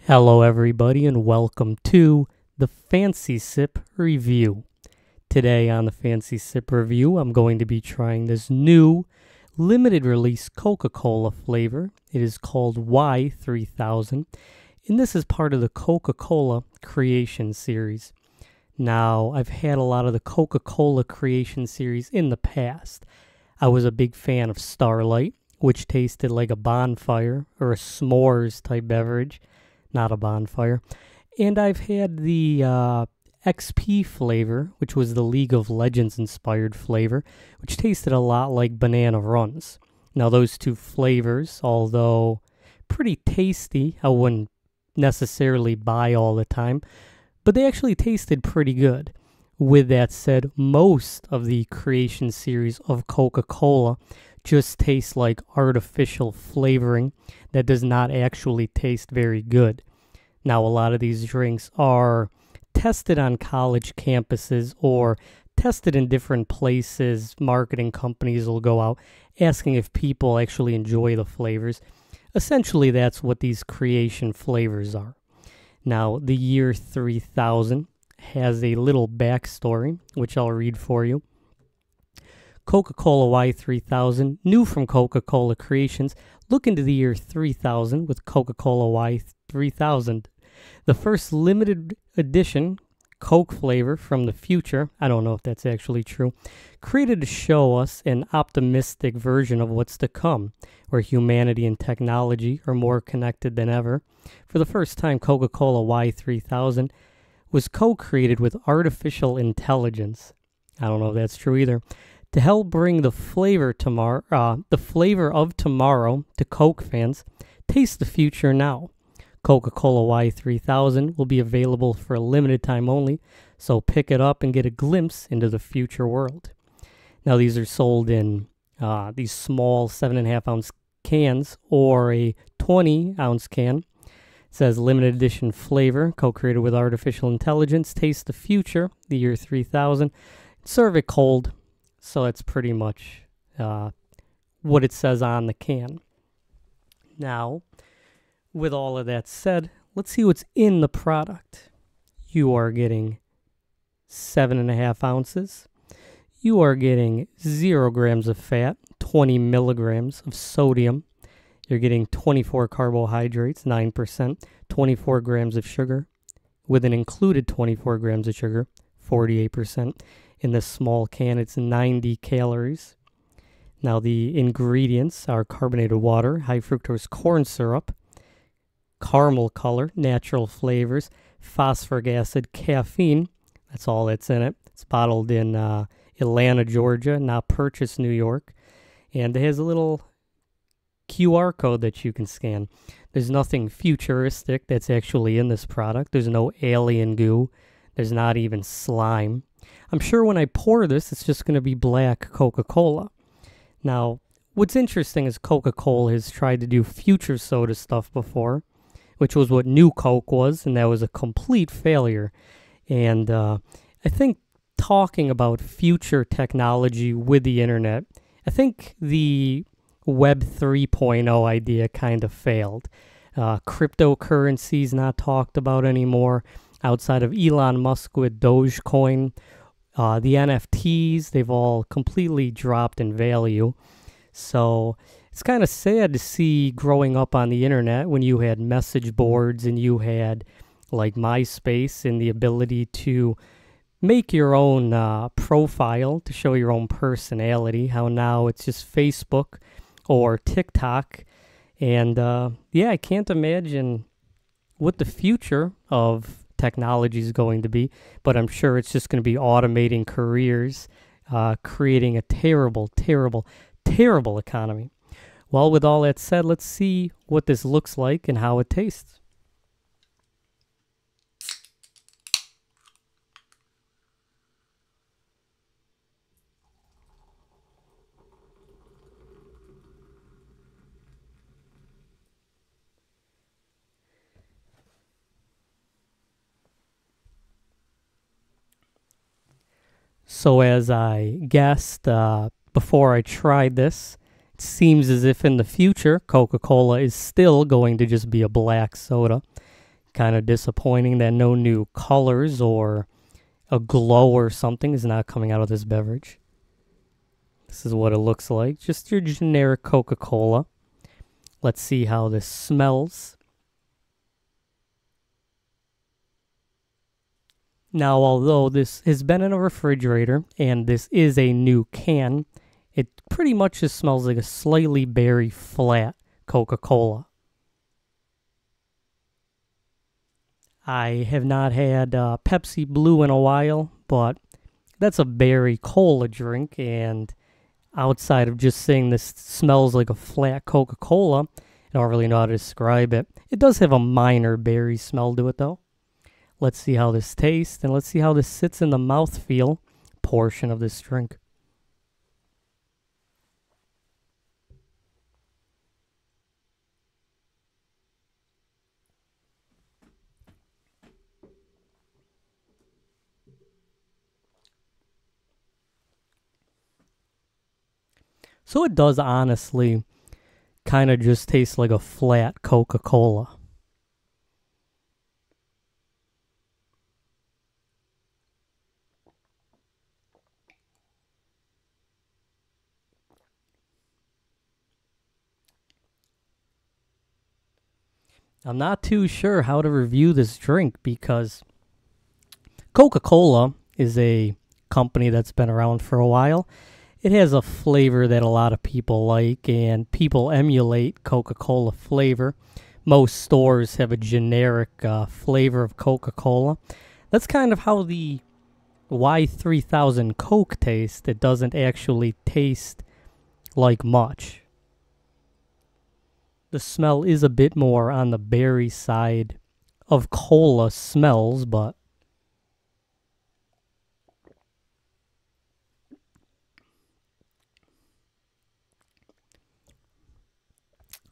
Hello everybody and welcome to the Fancy Sip Review. Today on the Fancy Sip Review, I'm going to be trying this new limited release Coca Cola flavor. It is called Y3000, and this is part of the Coca Cola Creation Series. Now, I've had a lot of the Coca Cola Creation Series in the past. I was a big fan of Starlight, which tasted like a bonfire or a s'mores type beverage. Not a bonfire. And I've had the XP flavor, which was the League of Legends inspired flavor, which tasted a lot like banana runs. Now those two flavors, although pretty tasty, I wouldn't necessarily buy all the time, but they actually tasted pretty good. With that said, most of the creation series of Coca-Cola just tastes like artificial flavoring that does not actually taste very good. Now, a lot of these drinks are tested on college campuses or tested in different places. Marketing companies will go out asking if people actually enjoy the flavors. Essentially, that's what these creation flavors are. Now, the year 3000 has a little backstory, which I'll read for you. Coca-Cola Y3000, new from Coca-Cola Creations, look into the year 3000 with Coca-Cola Y3000. The first limited edition Coke flavor from the future, I don't know if that's actually true, created to show us an optimistic version of what's to come, where humanity and technology are more connected than ever. For the first time, Coca-Cola Y3000 was co-created with artificial intelligence. I don't know if that's true either. To help bring the flavor of tomorrow to Coke fans, taste the future now. Coca-Cola Y3000 will be available for a limited time only, so pick it up and get a glimpse into the future world. Now these are sold in these small 7.5 ounce cans or a 20 ounce can. It says limited edition flavor, co-created with artificial intelligence. Taste the future, the year 3000. Serve it cold. So that's pretty much what it says on the can. Now, with all of that said, let's see what's in the product. You are getting 7.5 ounces. You are getting 0 grams of fat, 20 milligrams of sodium. You're getting 24 carbohydrates, 9%, 24 grams of sugar, with an included 24 grams of sugar, 48%. In this small can, it's 90 calories. Now, the ingredients are carbonated water, high fructose corn syrup, caramel color, natural flavors, phosphoric acid, caffeine. That's all that's in it. It's bottled in Atlanta, Georgia, not Purchase, New York. And it has a little QR code that you can scan. There's nothing futuristic that's actually in this product. There's no alien goo. There's not even slime. I'm sure when I pour this, it's just going to be black Coca-Cola. Now, what's interesting is Coca-Cola has tried to do future soda stuff before, which was what New Coke was, and that was a complete failure. And I think talking about future technology with the internet, I think the Web 3.0 idea kind of failed. Cryptocurrency is not talked about anymore outside of Elon Musk with Dogecoin. The NFTs, they've all completely dropped in value. So it's kind of sad to see growing up on the internet when you had message boards and you had like MySpace and the ability to make your own profile to show your own personality, how now it's just Facebook or TikTok. And yeah, I can't imagine what the future of technology is going to be, but I'm sure it's just going to be automating careers, creating a terrible, terrible, terrible economy. Well, with all that said, let's see what this looks like and how it tastes. So as I guessed before I tried this, it seems as if in the future Coca Cola is still going to just be a black soda. Kind of disappointing that no new colors or a glow or something is not coming out of this beverage. This is what it looks like. Just your generic Coca Cola. Let's see how this smells. Now, although this has been in a refrigerator and this is a new can, it pretty much just smells like a slightly berry flat Coca Cola. I have not had Pepsi Blue in a while, but that's a berry cola drink, and outside of just saying this smells like a flat Coca-Cola, I don't really know how to describe it. It does have a minor berry smell to it, though. Let's see how this tastes, and let's see how this sits in the mouthfeel portion of this drink. So it does honestly kind of just taste like a flat Coca-Cola. I'm not too sure how to review this drink because Coca-Cola is a company that's been around for a while. It has a flavor that a lot of people like, and people emulate Coca-Cola flavor. Most stores have a generic flavor of Coca-Cola. That's kind of how the Y3000 Coke tastes. It doesn't actually taste like much. The smell is a bit more on the berry side of cola smells, but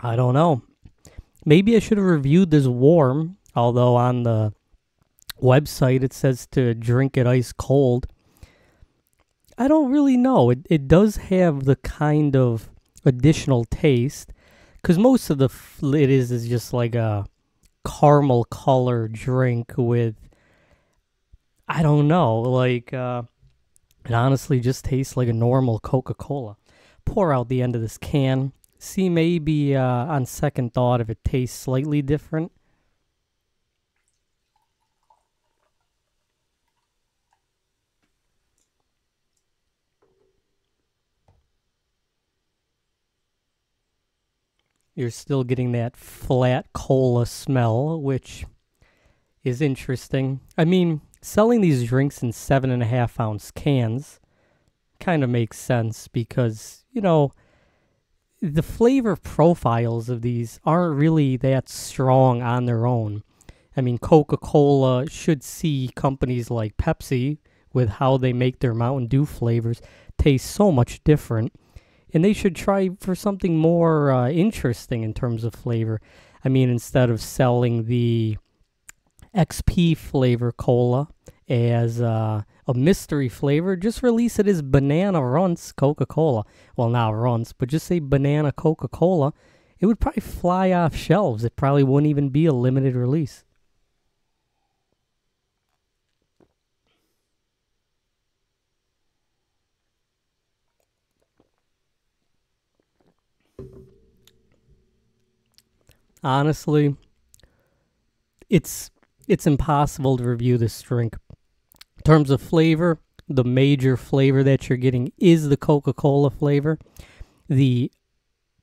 I don't know. Maybe I should have reviewed this warm, although on the website it says to drink it ice cold. I don't really know. It does have the kind of additional taste, because most of it is just like a caramel color drink with, I don't know, like it honestly just tastes like a normal Coca-Cola. Pour out the end of this can. See, maybe on second thought if it tastes slightly different. You're still getting that flat cola smell, which is interesting. I mean, selling these drinks in 7.5-ounce cans kind of makes sense because, you know, the flavor profiles of these aren't really that strong on their own. I mean, Coca-Cola should see companies like Pepsi with how they make their Mountain Dew flavors taste so much different. And they should try for something more interesting in terms of flavor. I mean, instead of selling the XP flavor cola as a mystery flavor, just release it as Banana Runts Coca-Cola. Well, not Runts, but just say Banana Coca-Cola. It would probably fly off shelves. It probably wouldn't even be a limited release. Honestly, it's impossible to review this drink. In terms of flavor, the major flavor that you're getting is the Coca-Cola flavor. The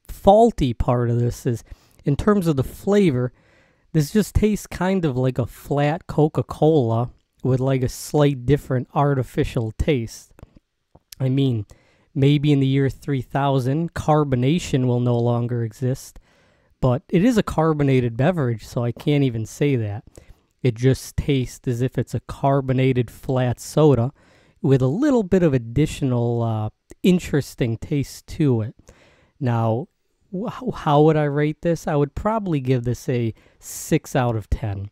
faulty part of this is, in terms of the flavor, this just tastes kind of like a flat Coca-Cola with like a slight different artificial taste. I mean, maybe in the year 3000, carbonation will no longer exist, but it is a carbonated beverage, so I can't even say that. It just tastes as if it's a carbonated flat soda with a little bit of additional interesting taste to it. Now, how would I rate this? I would probably give this a 6 out of 10.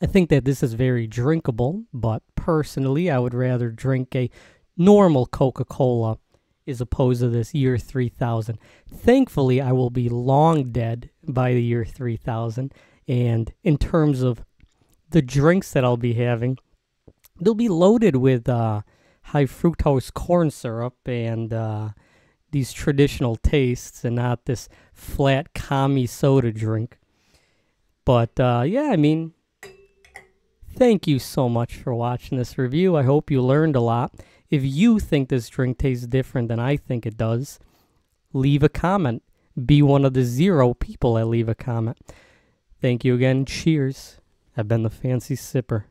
I think that this is very drinkable, but personally, I would rather drink a normal Coca-Cola as opposed to this year 3000. Thankfully, I will be long dead by the year 3000, And in terms of the drinks that I'll be having, they'll be loaded with high fructose corn syrup and these traditional tastes, and not this flat commie soda drink. But yeah, I mean, thank you so much for watching this review. I hope you learned a lot. If you think this drink tastes different than I think it does, leave a comment. Be one of the 0 people that leave a comment. Thank you again. Cheers. I've been the Fancy Sipper.